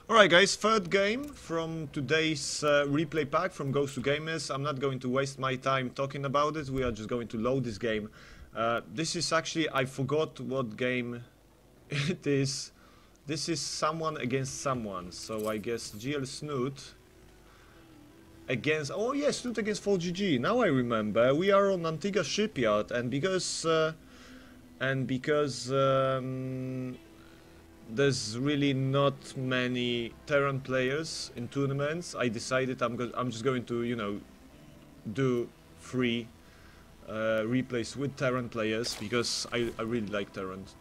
Alright guys, third game from today's replay pack from Ghost to Gamers. I'm not going to waste my time talking about it, we are just going to load this game. This is actually, I forgot what game it is. This is someone against someone, so I guess GL Snute against, oh yes, Snute against ForGG. Now I remember, we are on Antiga Shipyard, and because there's really not many Terran players in tournaments, I decided I'm just going to, you know, do free replays with Terran players, because I really like Terrans.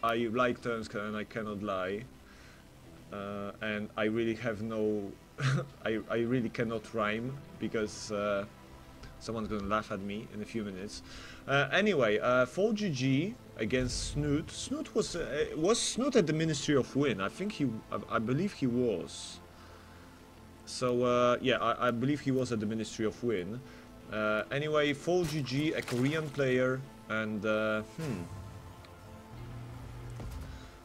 I like Terrans and I cannot lie. And I really have no... I really cannot rhyme, because someone's gonna laugh at me in a few minutes. Anyway, ForGG against Snute. Snute was Snute at the Ministry of Win? I believe he was. So yeah, I believe he was at the Ministry of Win. Anyway, ForGG, a Korean player, and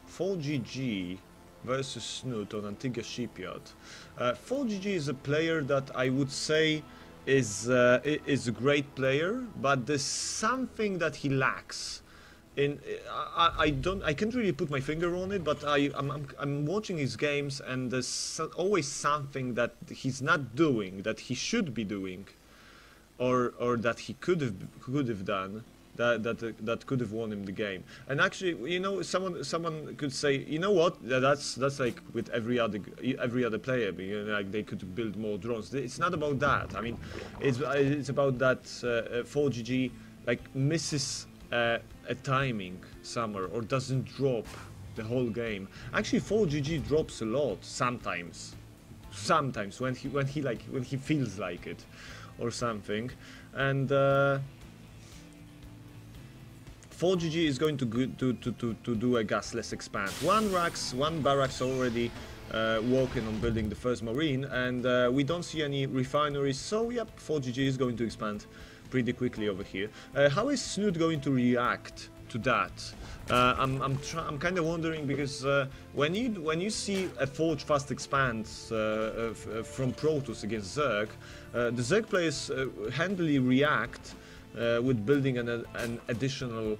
ForGG versus Snute on Antiga Shipyard. ForGG is a player that I would say is a great player, but there's something that he lacks. I can't really put my finger on it, but I'm watching his games, and there's always something that he's not doing that he should be doing, or that he could have done. That could have won him the game. And actually, you know, someone could say, you know what, that's like with every other player, you know, like they could build more drones. It's not about that. I mean, it's about that ForGG like misses a timing somewhere, or doesn't drop the whole game. Actually, ForGG drops a lot sometimes when he feels like it or something. And ForGG is going to do a gasless expand. One barracks already working on building the first marine, and we don't see any refineries, so yep, ForGG is going to expand pretty quickly over here. How is Snute going to react to that? I'm kind of wondering, because when you see a Forge fast expand from Protoss against Zerg, the Zerg players handily react with building an additional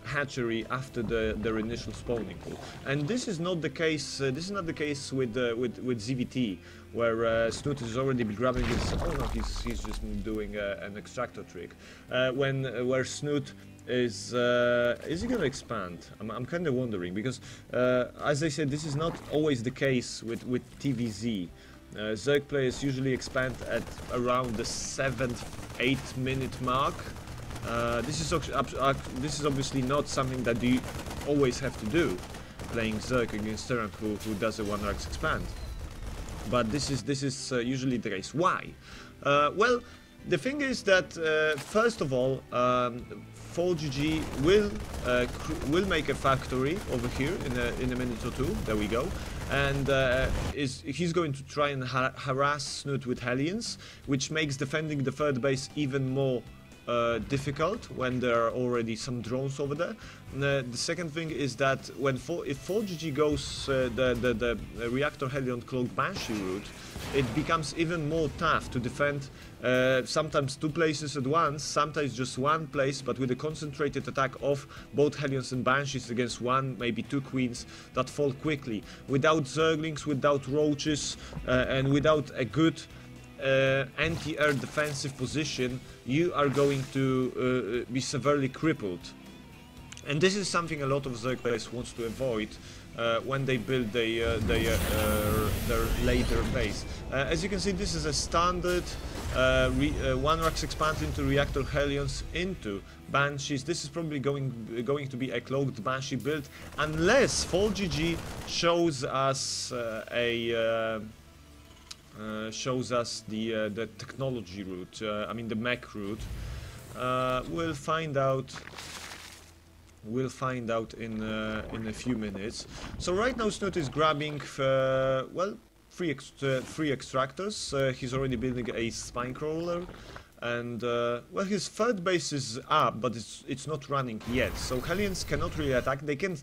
hatchery after their initial spawning pool, and this is not the case. This is not the case with ZVT, where Snute has already been grabbing his. Oh no, he's just doing an extractor trick. Where Snute is he gonna expand? I'm kind of wondering, because as I said, this is not always the case with TVZ. Zerg players usually expand at around the 7th, 8th minute mark. This is obviously not something that you always have to do, playing Zerg against Terran who does a 1-rax expand. But this is usually the case. Why? Well, the thing is that first of all, ForGG will make a factory over here in a minute or two. There we go. And he's going to try and harass Snute with Hellions, which makes defending the third base even more difficult when there are already some drones over there. The second thing is that if ForGG goes the Reactor Hellion Cloaked Banshee route, it becomes even more tough to defend sometimes two places at once, sometimes just one place, but with a concentrated attack of both Hellions and Banshees against one, maybe two Queens that fall quickly. Without Zerglings, without Roaches, and without a good anti-air defensive position, you are going to be severely crippled. And this is something a lot of Zerg players want to avoid when they build their later base. As you can see, this is a standard 1-rax expand into Reactor Hellions into Banshees. This is probably going to be a Cloaked Banshee build, unless ForGG shows us the technology route, I mean the mech route. We'll find out in a few minutes. So right now Snute is grabbing well, three extractors. He's already building a spine crawler, and well, his third base is up, but it's not running yet. So Hellions cannot really attack. They can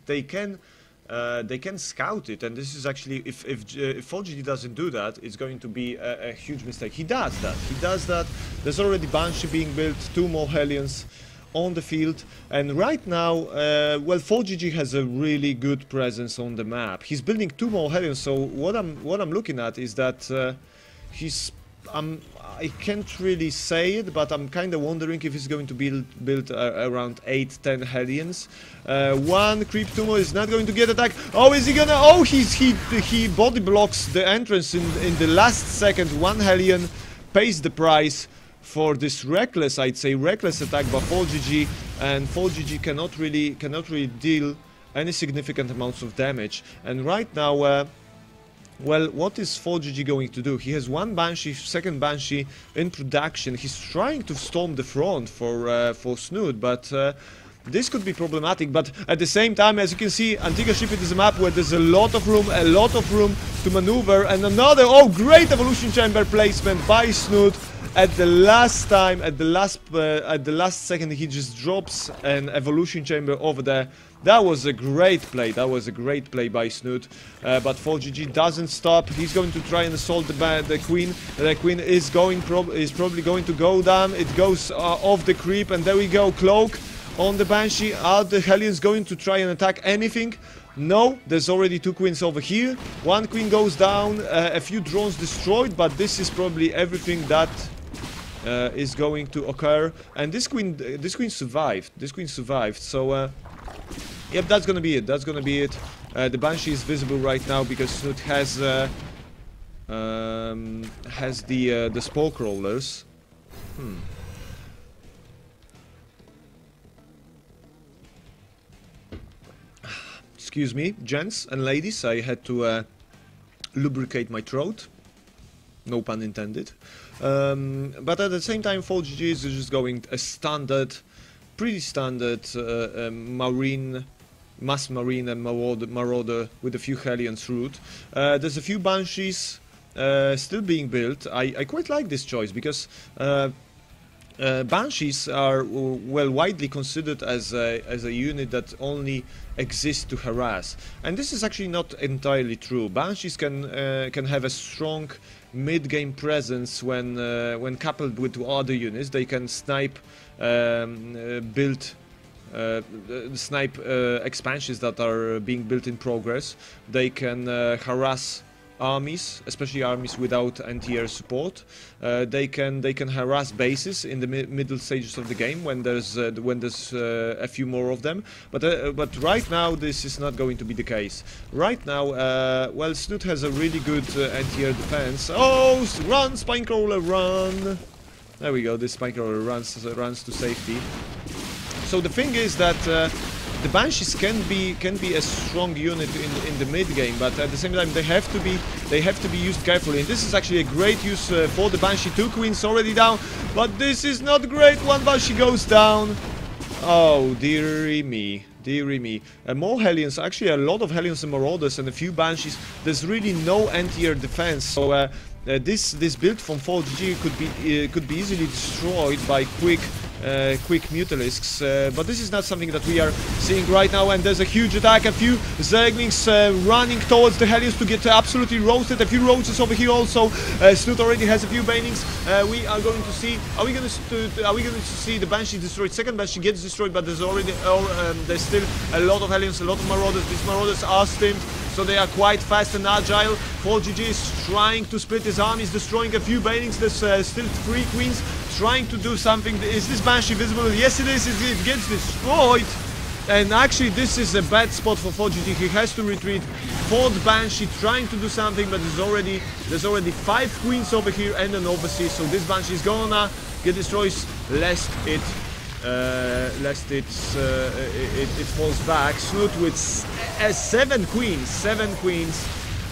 they can scout it, and this is actually, if ForGG doesn't do that, it's going to be a huge mistake. He does that. There's already Banshee being built, 2 more Hellions on the field, and right now, well, ForGG has a really good presence on the map. He's building 2 more Hellions, so what I'm looking at is that he's I can't really say it, but I'm kind of wondering if he's going to build around 8-10 Hellions. 1 Creep Tumor is not going to get attacked. Oh, is he gonna? Oh, he body blocks the entrance in the last second. 1 Hellion pays the price for this reckless, I'd say, reckless attack by ForGG, and ForGG cannot really deal any significant amounts of damage. And right now, well, what is ForGG going to do? He has 1 Banshee, 2nd Banshee in production. He's trying to storm the front for Snute, but this could be problematic. But at the same time, as you can see, Antiga Shipyard is a map where there's a lot of room to maneuver. And another, oh, great evolution chamber placement by Snute. At the last time, at the last second, he just drops an evolution chamber over there. That was a great play. That was a great play by Snute. But ForGG doesn't stop. He's going to try and assault the Queen. The Queen is probably going to go down. It goes off the creep, and there we go. Cloak on the Banshee. Are the Hellions going to try and attack anything? No, there's already 2 queens over here. 1 queen goes down. A few drones destroyed, but this is probably everything that is going to occur. And this queen survived. This queen survived. So. Yep, that's gonna be it. That's gonna be it. The Banshee is visible right now because Snute has the spoke rollers. Excuse me, gents and ladies. I had to lubricate my throat. No pun intended. But at the same time, ForGG is just going a standard, pretty standard mass marine and marauder with a few Hellions route. There's a few Banshees still being built. I quite like this choice because Banshees are well widely considered as a unit that only exists to harass, and this is actually not entirely true. Banshees can have a strong mid-game presence when coupled with other units. They can snipe expansions that are being built in progress. They can harass armies, especially armies without anti-air support. They can harass bases in the middle stages of the game when there's a few more of them. But right now this is not going to be the case. Right now, well, Snute has a really good anti-air defense. Oh, run, Spinecrawler, run! There we go. This Spinecrawler runs to safety. So the thing is that the Banshees can be a strong unit in the mid game, but at the same time they have to be used carefully. And this is actually a great use for the Banshee. 2 queens already down, but this is not great. 1 Banshee goes down. Oh, dearie me. Dearie me. More Hellions, actually a lot of Hellions and Marauders and a few Banshees. There's really no anti-air defense, so this build from ForGG could be easily destroyed by quick Mutalisks, but this is not something that we are seeing right now. And there's a huge attack, a few Zerglings running towards the Hellions to get absolutely roasted. A few roaches over here also. Snute already has a few banings. We are going to see. Are we going to see the Banshee destroyed? 2nd Banshee gets destroyed, but there's already there's still a lot of Hellions, a lot of Marauders. These Marauders are stimmed, so they are quite fast and agile. ForGG is trying to split his armies, destroying a few banings. There's still 3 queens trying to do something. Is this Banshee visible? Yes, it is. It gets destroyed. And actually, this is a bad spot for ForGG. He has to retreat. 4th Banshee trying to do something, but there's already 5 queens over here and an overseas. So this Banshee is gonna get destroyed lest it falls back. Snute with 7 queens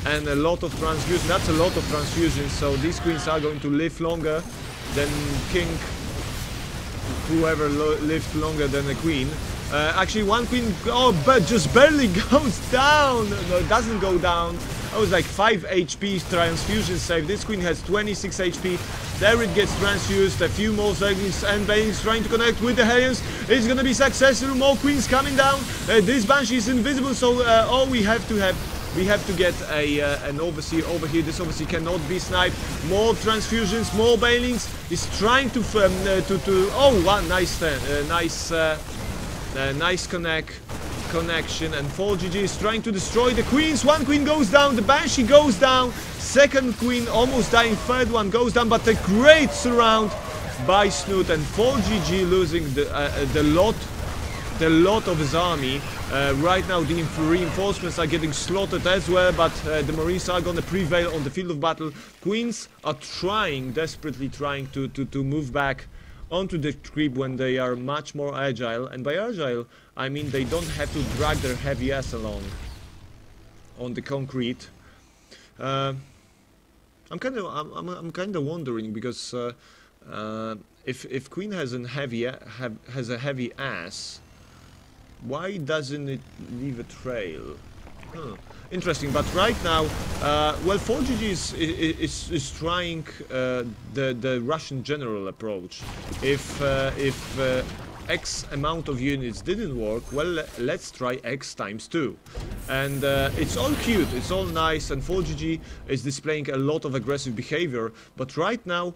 and a lot of transfusion. That's a lot of transfusion. So these queens are going to live longer than King. Whoever lived longer than a queen. Actually, 1 queen, but just barely goes down. No, it doesn't go down. That was like 5 HP transfusion save. This queen has 26 HP. There it gets transfused. A few more Zerglings and Banelings trying to connect with the Hellions. It's gonna be successful. More queens coming down. This Banshee is invisible, so all we have to get an overseer over here. This overseer cannot be sniped. More transfusions, more Banelings. He's trying to oh, wow, nice connection, and ForGG is trying to destroy the queens. One queen goes down, the Banshee goes down, second queen almost dying, third one goes down, but a great surround by Snute, and ForGG losing the lot of his army. Right now the reinforcements are getting slaughtered as well, but the Marines are gonna prevail on the field of battle. Queens are desperately trying to move back onto the creep when they are much more agile, and by agile I mean they don't have to drag their heavy ass along on the concrete. I'm kind of wondering, because if Queen has a heavy ass, why doesn't it leave a trail? Interesting. But right now, well, ForGG is trying the Russian general approach. If X amount of units didn't work, well, let's try X times 2. And it's all cute, it's all nice, and ForGG is displaying a lot of aggressive behavior. But right now,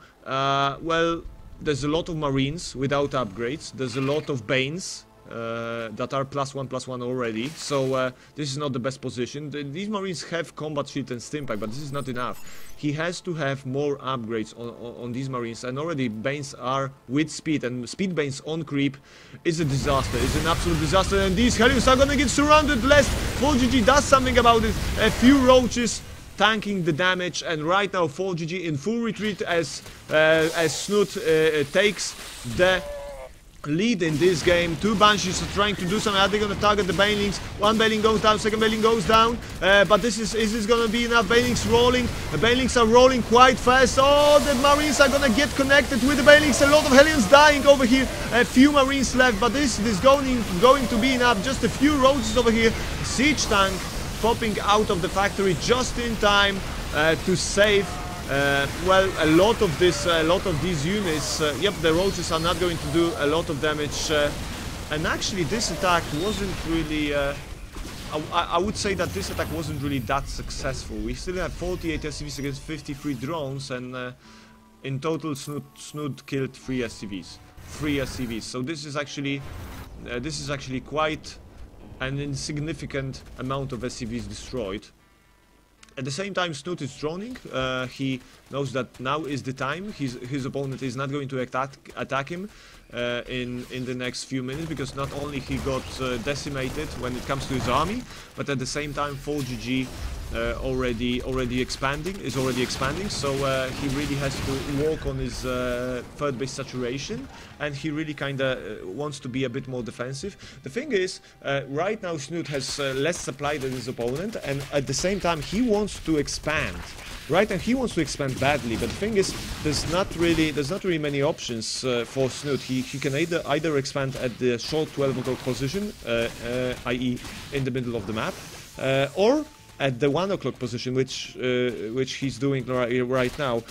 well, there's a lot of Marines without upgrades. There's a lot of Banes that are +1/+1 already, so this is not the best position. These Marines have combat shield and stimpack, but this is not enough. He has to have more upgrades on these Marines, and already Banes are with speed, and speed Banes on creep is a disaster, it's an absolute disaster, and these Hellions are gonna get surrounded. Lest ForGG does something about it. A few roaches tanking the damage, and right now ForGG in full retreat as Snute takes the lead in this game. Two Banshees are trying to do something. Are they going to target the Banelings? One Baneling goes down, second Baneling goes down. But is this going to be enough? Banelings rolling. The Banelings are rolling quite fast. Oh, the Marines are going to get connected with the Banelings. A lot of Hellions dying over here. A few Marines left, but this is going to be enough. Just a few roaches over here. Siege tank popping out of the factory just in time to save. Well, a lot of these units. Yep, the roaches are not going to do a lot of damage, and actually this attack wasn't really. I would say that this attack wasn't really that successful. We still have 48 SCVs against 53 drones, and in total, Snute killed 3 SCVs. So this is actually quite an insignificant amount of SCVs destroyed. At the same time, Snute is droning. He knows that now is the time. His opponent is not going to attack him in the next few minutes, because not only he got decimated when it comes to his army, but at the same time ForGG already expanding, so he really has to work on his third base saturation, and he really kinda wants to be a bit more defensive. The thing is, right now Snute has less supply than his opponent, and at the same time he wants to expand. Right, and he wants to expand badly, but the thing is, there's not really many options for Snute. He can either expand at the short 12 o'clock position, i.e. in the middle of the map, or at the 1 o'clock position, which he's doing right now.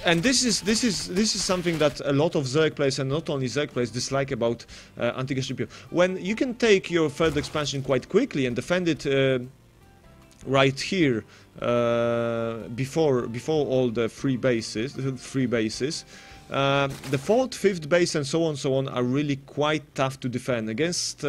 And this is something that a lot of Zerg players, and not only Zerg players, dislike about Antiga Shipyard. When you can take your third expansion quite quickly and defend it right here before all the three bases, the fourth, fifth base, and so on are really quite tough to defend against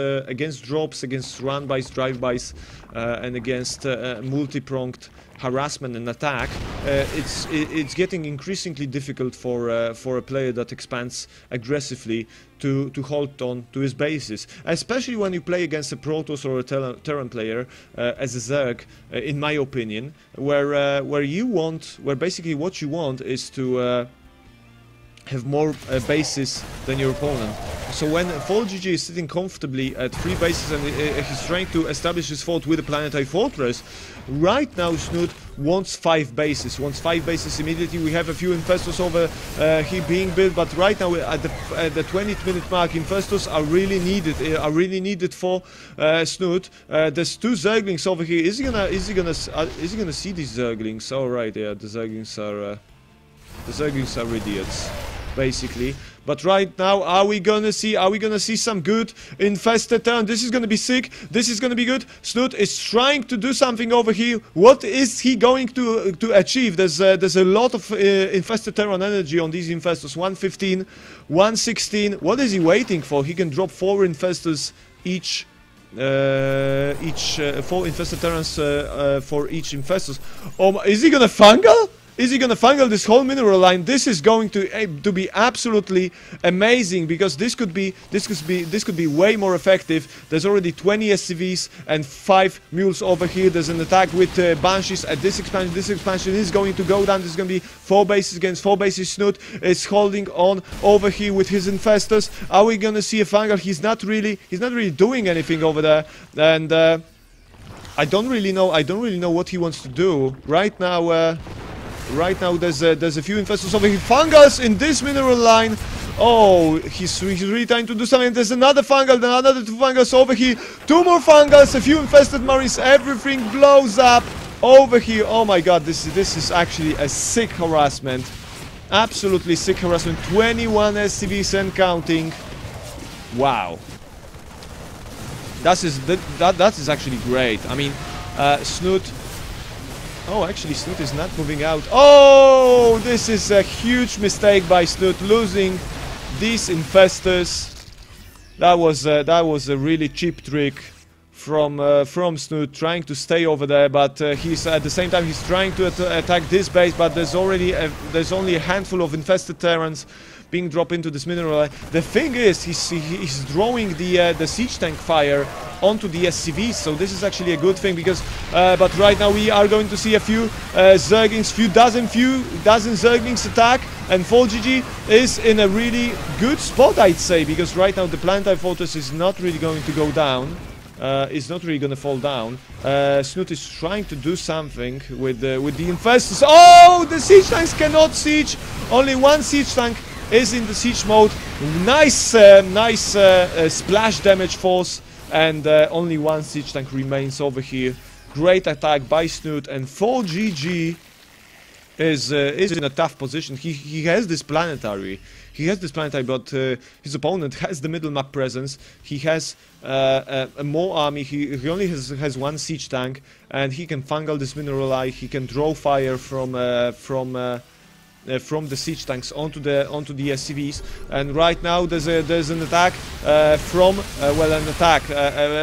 drops, against run-bys, drive-bys, and against multi-pronged harassment and attack. It's getting increasingly difficult for a player that expands aggressively to hold on to his bases, especially when you play against a Protoss or a Terran player as a Zerg, in my opinion, where basically what you want is to have more bases than your opponent. So when ForGG is sitting comfortably at 3 bases and he's trying to establish his fort with a planetary fortress, right now Snute wants 5 bases immediately. We have a few Infestors over here being built, but right now at the 20th minute mark, Infestors are really needed for Snute. There's 2 Zerglings over here. Is he gonna see these Zerglings? All right, yeah, the Zerglings are idiots, basically. But right now, are we gonna see some good infested turn? This is gonna be sick. This is gonna be good. Snute is trying to do something over here. What is he going to achieve? There's a lot of infested Terran energy on these Infestors. 115, 116. What is he waiting for? He can drop 4 Infestors each. 4 infested Terrans for each Infestors. Oh, is he gonna fungal? Is he gonna fungal this whole mineral line? This is going to be absolutely amazing, because this could be way more effective. There's already 20 SCVs and 5 mules over here. There's an attack with Banshees at this expansion. This expansion is going to go down. This is going to be 4 bases against 4 bases. Snute is holding on over here with his Infestors. Are we gonna see a fungal? He's not really doing anything over there, and I don't really know what he wants to do right now. Right now, there's a few Infestors over here. Fungals in this mineral line. Oh, he's really trying to do something. There's another fungal, another 2 fungals over here. 2 more fungals, a few infested marines. Everything blows up over here. Oh my god, this is actually a sick harassment. Absolutely sick harassment. 21 SCVs and counting. Wow. That is actually great. I mean, Snute. Oh, actually, Snute is not moving out. Oh, this is a huge mistake by Snute, losing these Infestors. That was a really cheap trick from Snute, trying to stay over there, but he's at the same time he's trying to attack this base, but there's only a handful of infested Terrans being dropped into this mineral. The thing is, he's drawing the siege tank fire onto the SCVs, so this is actually a good thing, because but right now we are going to see a few Zerglings, few dozen Zerglings attack, and ForGG is in a really good spot, I'd say, because right now the Planetary Fortress is not really going to go down. It's not really gonna fall down. Snute is trying to do something with the Infestors. Oh, the siege tanks cannot siege. Only 1 siege tank is in the siege mode. Nice splash damage force, and only 1 siege tank remains over here. Great attack by Snute, and ForGG is in a tough position. He has this planetary. But his opponent has the middle map presence. He has more army. He only has 1 siege tank, and he can fungal this mineral eye. He can draw fire from the siege tanks onto the SCVs. And right now there's an attack a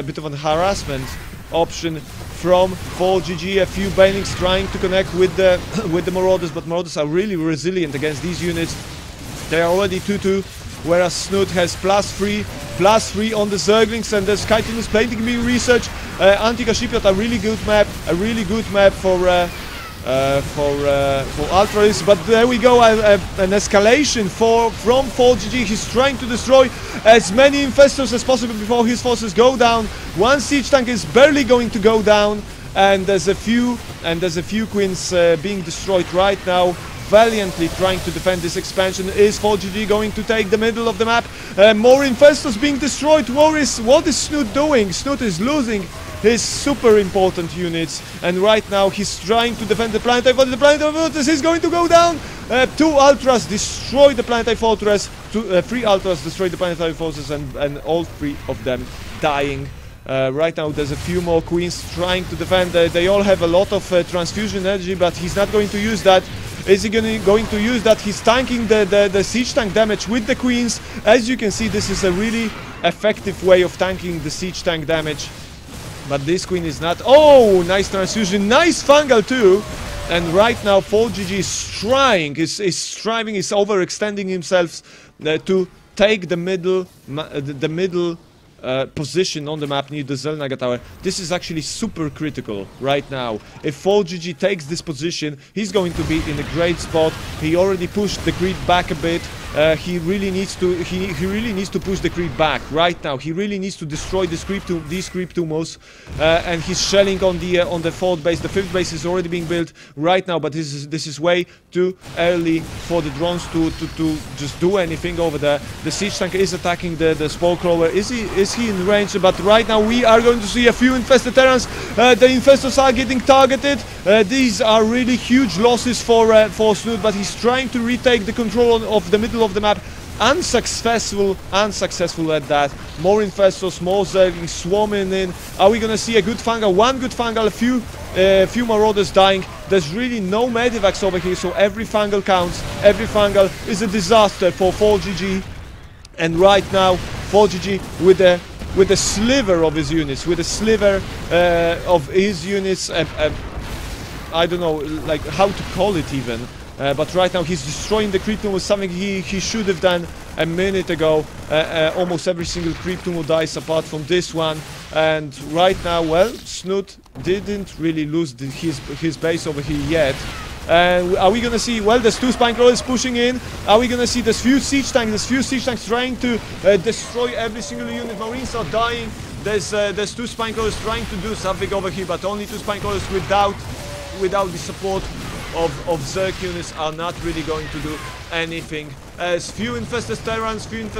bit of a harassment option from ForGG. A few Banings trying to connect with the Marauders, but Marauders are really resilient against these units. They are already 2-2, whereas Snute has +3 on the Zerglings, and the Skyteam is planting being researched. Antiga Shipyard, a really good map for Ultras, but there we go, an escalation from ForGG. He's trying to destroy as many Infestors as possible before his forces go down. 1 siege tank is barely going to go down, and there's a few Queens being destroyed right now. Valiantly trying to defend this expansion. Is ForGG going to take the middle of the map? More Infestors being destroyed. What is Snute doing? Snute is losing his super important units, and right now he's trying to defend the Planetary Fortress. The Planetary Fortress is going to go down. 2 Ultras destroy the Planetary Fortress. 3 Ultras destroy the Planetary Fortress, and all 3 of them dying. Right now there's a few more Queens trying to defend. They all have a lot of transfusion energy, but he's not going to use that. Is he going to use that? He's tanking the siege tank damage with the Queens. As you can see, this is a really effective way of tanking the siege tank damage. But this Queen is not. Oh, nice transfusion, nice fungal too. And right now ForGG is trying, is overextending himself to take the middle position on the map near the Zelnaga Tower. This is actually super critical right now. If ForGG takes this position, he's going to be in a great spot. He already pushed the grid back a bit. he really needs to push the creep back right now. He really needs to destroy these creep tumors, and he's shelling on the fourth base. The fifth base is already being built right now, but this is way too early for the drones to just do anything over there. The siege tank is attacking the spore crawler. Is he in range? But right now we are going to see a few infested terrans. The infestors are getting targeted. These are really huge losses for Snute, but he's trying to retake the control of the middle of the map. Unsuccessful at that. More infestors, more zerglings swarming in. Are we gonna see a good fungal? One good fungal, a few marauders dying. There's really no medivacs over here, so every fungal counts. Every fungal is a disaster for ForGG. And right now, ForGG with a sliver of his units, I don't know, like how to call it even. But right now he's destroying the creep tumor, something he should have done a minute ago. Almost every single creep tumor dies apart from this one. And right now, well, Snute didn't really lose his base over here yet. Are we gonna see? Well, there's two spine crawlers pushing in. Are we gonna see? There's few siege tanks trying to destroy every single unit. Marines are dying. There's two spine crawlers trying to do something over here, but only two spine crawlers without the support of Zerg units are not really going to do anything. As few infested terrans in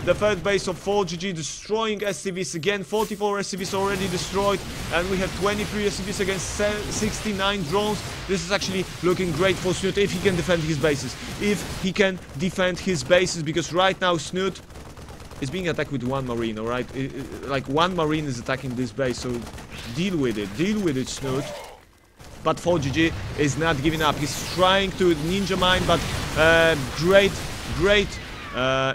the third base of ForGG, destroying SCVs again. 44 SCVs already destroyed, and we have 23 SCVs against 69 drones. This is actually looking great for Snute if he can defend his bases. Because right now Snute is being attacked with one marine, alright? Like one marine is attacking this base, so deal with it, Snute. But ForGG is not giving up. He's trying to ninja mine, but great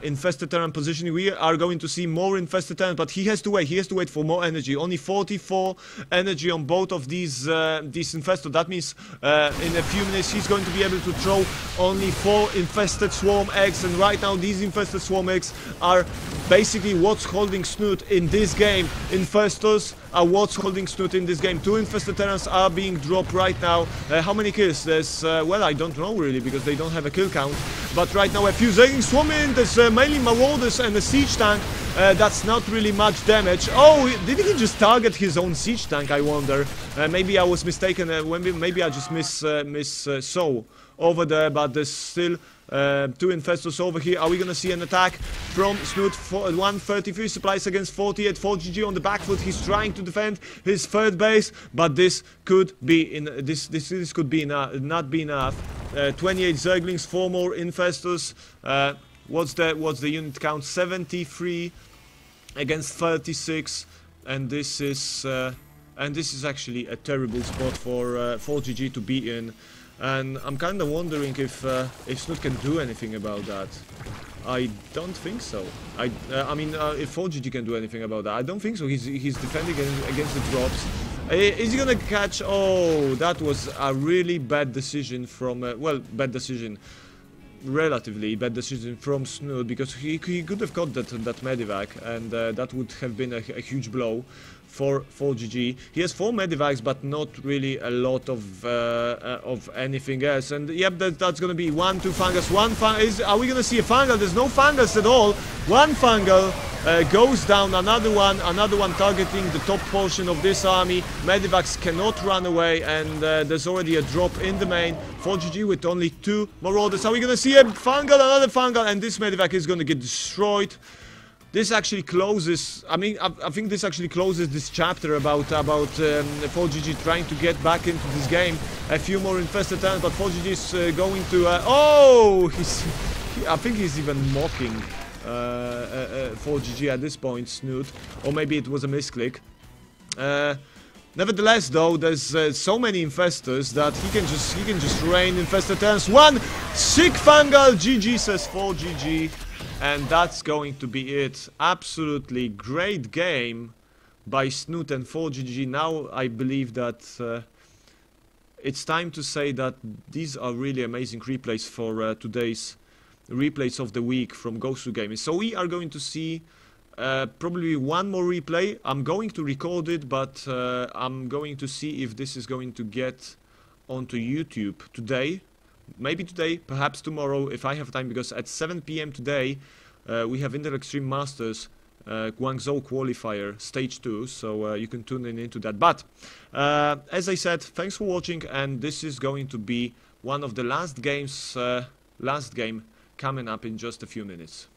infested terran positioning. We are going to see more infested terran, but he has to wait for more energy. Only 44 energy on both of these infestors. That means in a few minutes he's going to be able to throw only 4 infested swarm eggs, and right now these infested swarm eggs are basically what's holding Snute in this game. Infestors are what's holding Snute in this game. 2 infested terrans are being dropped right now. How many kills? There's, well, I don't know really, because they don't have a kill count. But right now a few zerglings swarm in. There's mainly marauders and a siege tank. That's not really much damage. Oh, did he just target his own siege tank, I wonder? Maybe I was mistaken. Maybe I just saw over there, but there's still 2 infestors over here. Are we gonna see an attack from Snute? 133 supplies against 48. ForGG on the back foot. He's trying to defend his third base, but this could be not be enough. 28 zerglings, 4 more infestors. What's the unit count? 73 against 36, and this is actually a terrible spot for ForGG to be in. And I'm kind of wondering if Snute can do anything about that. I don't think so. I mean, if ForGG can do anything about that, I don't think so. He's defending against the drops. Is he gonna catch? Oh, that was a really bad decision from well, bad decision. Relatively bad decision from Snute, because he could have caught that medivac, and that would have been a huge blow for ForGG. He has 4 medivacs, but not really a lot of anything else. And yep, that's gonna be 1, 2 fungus. Are we gonna see a fungal? There's no fungus at all. 1 fungal goes down. Another one targeting the top portion of this army. Medivacs cannot run away, and there's already a drop in the main. ForGG with only 2 marauders. Are we gonna see a fungal? Another fungal, and this medivac is gonna get destroyed. This actually closes. I mean, I think this actually closes this chapter about ForGG trying to get back into this game. A few more infested terrans, but ForGG is going to. I think he's even mocking ForGG at this point, Snute, or maybe it was a misclick. Nevertheless, though, there's so many infestors that he can just rain infested terrans. 1 sick fungal. GG, says ForGG. And that's going to be it. Absolutely great game by Snute and ForGG. Now I believe that it's time to say that these are really amazing replays for today's replays of the week from Ghost Gaming. So we are going to see probably 1 more replay. I'm going to record it, but I'm going to see if this is going to get onto YouTube today. maybe today, perhaps tomorrow if I have time, because at 7 p.m. today we have Inter Extreme Masters Guangzhou qualifier stage 2, so you can tune in into that. But as I said, thanks for watching, and this is going to be one of the last games, last game coming up in just a few minutes.